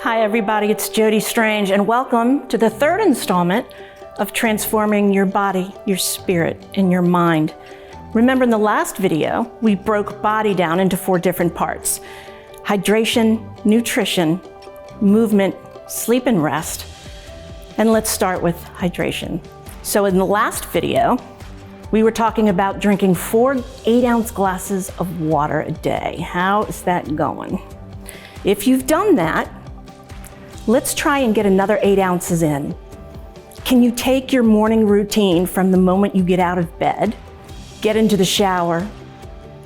Hi everybody, it's Jody Strange and welcome to the third installment of transforming your body, your spirit, and your mind. Remember in the last video, we broke body down into 4 different parts: hydration, nutrition, movement, sleep and rest. And let's start with hydration. So in the last video, we were talking about drinking 4 8-ounce glasses of water a day. How is that going? If you've done that, let's try and get another 8 ounces in. Can you take your morning routine from the moment you get out of bed, get into the shower,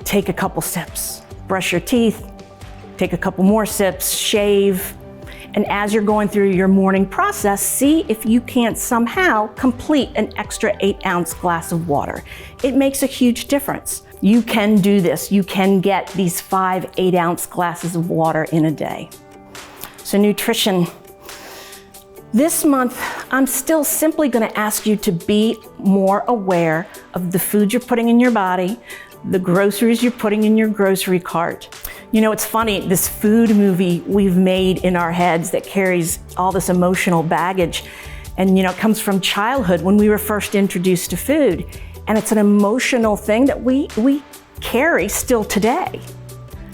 take a couple sips, brush your teeth, take a couple more sips, shave, and as you're going through your morning process, see if you can't somehow complete an extra 8-ounce glass of water. It makes a huge difference. You can do this. You can get these 5 8-ounce glasses of water in a day. So nutrition. This month, I'm still simply going to ask you to be more aware of the food you're putting in your body, the groceries you're putting in your grocery cart. You know, it's funny, this food movie we've made in our heads that carries all this emotional baggage, and you know, it comes from childhood when we were first introduced to food. And it's an emotional thing that we carry still today.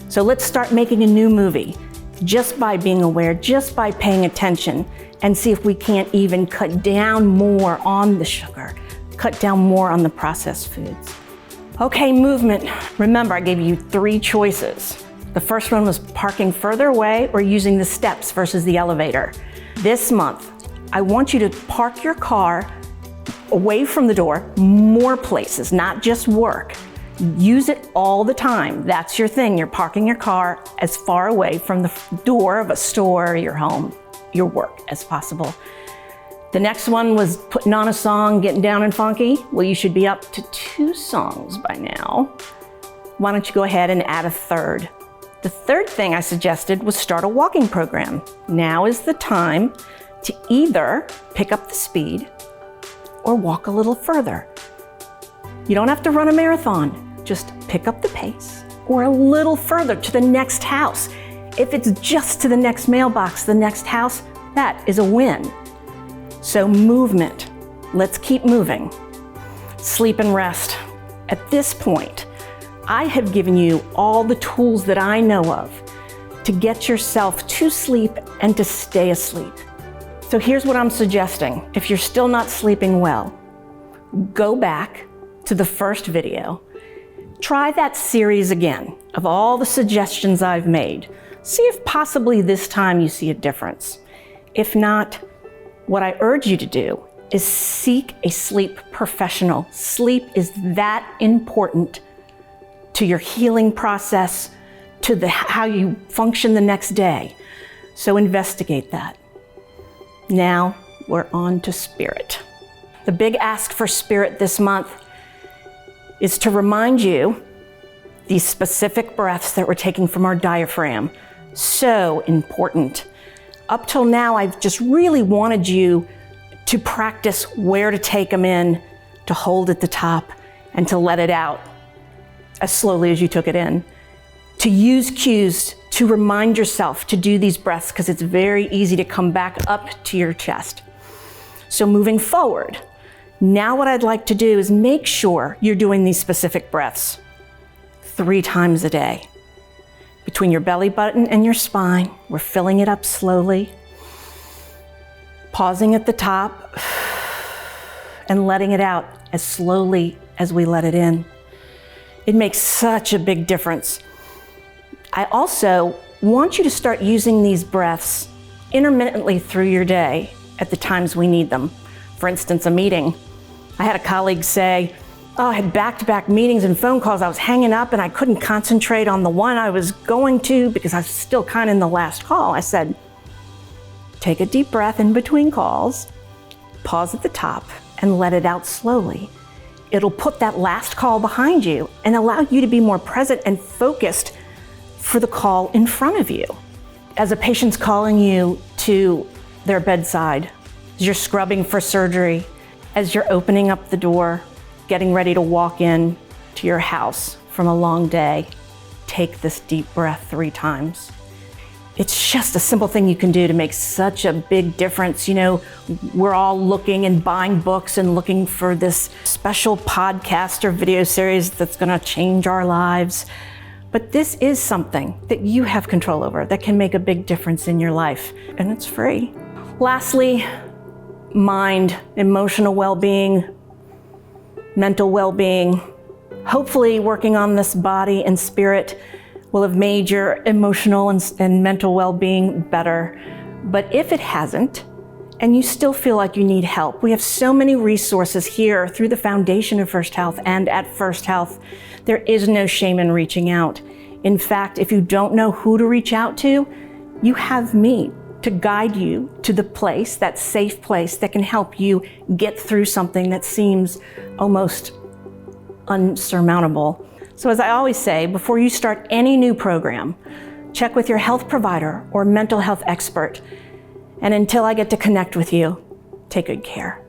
So let's start making a new movie just by being aware, just by paying attention, and see if we can't even cut down more on the sugar, cut down more on the processed foods. Okay, movement. Remember, I gave you 3 choices. The first one was parking further away or using the steps versus the elevator. This month, I want you to park your car away from the door, more places, not just work. Use it all the time. That's your thing. You're parking your car as far away from the door of a store, your home, your work as possible. The next one was putting on a song, getting down and funky. Well, you should be up to 2 songs by now. Why don't you go ahead and add a third? The third thing I suggested was start a walking program. Now is the time to either pick up the speed or walk a little further. You don't have to run a marathon. Just pick up the pace or a little further to the next house. If it's just to the next mailbox, the next house, that is a win. So movement, let's keep moving. Sleep and rest. At this point, I have given you all the tools that I know of to get yourself to sleep and to stay asleep. So here's what I'm suggesting. If you're still not sleeping well, go back to the first video. Try that series again of all the suggestions I've made. See if possibly this time you see a difference. If not, what I urge you to do is seek a sleep professional. Sleep is that important to your healing process, to how you function the next day. So investigate that. Now we're on to spirit. The big ask for spirit this month is to remind you these specific breaths that we're taking from our diaphragm. So important. Up till now, I've just really wanted you to practice where to take them in, to hold at the top, and to let it out as slowly as you took it in. To use cues to remind yourself to do these breaths because it's very easy to come back up to your chest. So moving forward, now what I'd like to do is make sure you're doing these specific breaths 3 times a day. Between your belly button and your spine, we're filling it up slowly, pausing at the top, and letting it out as slowly as we let it in. It makes such a big difference. I also want you to start using these breaths intermittently through your day at the times we need them. For instance, a meeting. I had a colleague say, I had back-to-back meetings and phone calls. I was hanging up and I couldn't concentrate on the one I was going to because I was still kind of in the last call. I said, take a deep breath in between calls, pause at the top, and let it out slowly. It'll put that last call behind you and allow you to be more present and focused for the call in front of you. As a patient's calling you to their bedside, as you're scrubbing for surgery, as you're opening up the door, getting ready to walk in to your house from a long day, take this deep breath 3 times. It's just a simple thing you can do to make such a big difference. You know, we're all looking and buying books and looking for this special podcast or video series that's going to change our lives. But this is something that you have control over that can make a big difference in your life, and it's free. Lastly, mind, emotional well-being, mental well-being. Hopefully working on this body and spirit will have made your emotional and mental well-being better. But if it hasn't, and you still feel like you need help, we have so many resources here through the foundation of First Health and at First Health. There is no shame in reaching out. In fact, if you don't know who to reach out to, you have me to guide you to the place, that safe place that can help you get through something that seems almost unsurmountable. So as I always say, before you start any new program, check with your health provider or mental health expert. And until I get to connect with you, take good care.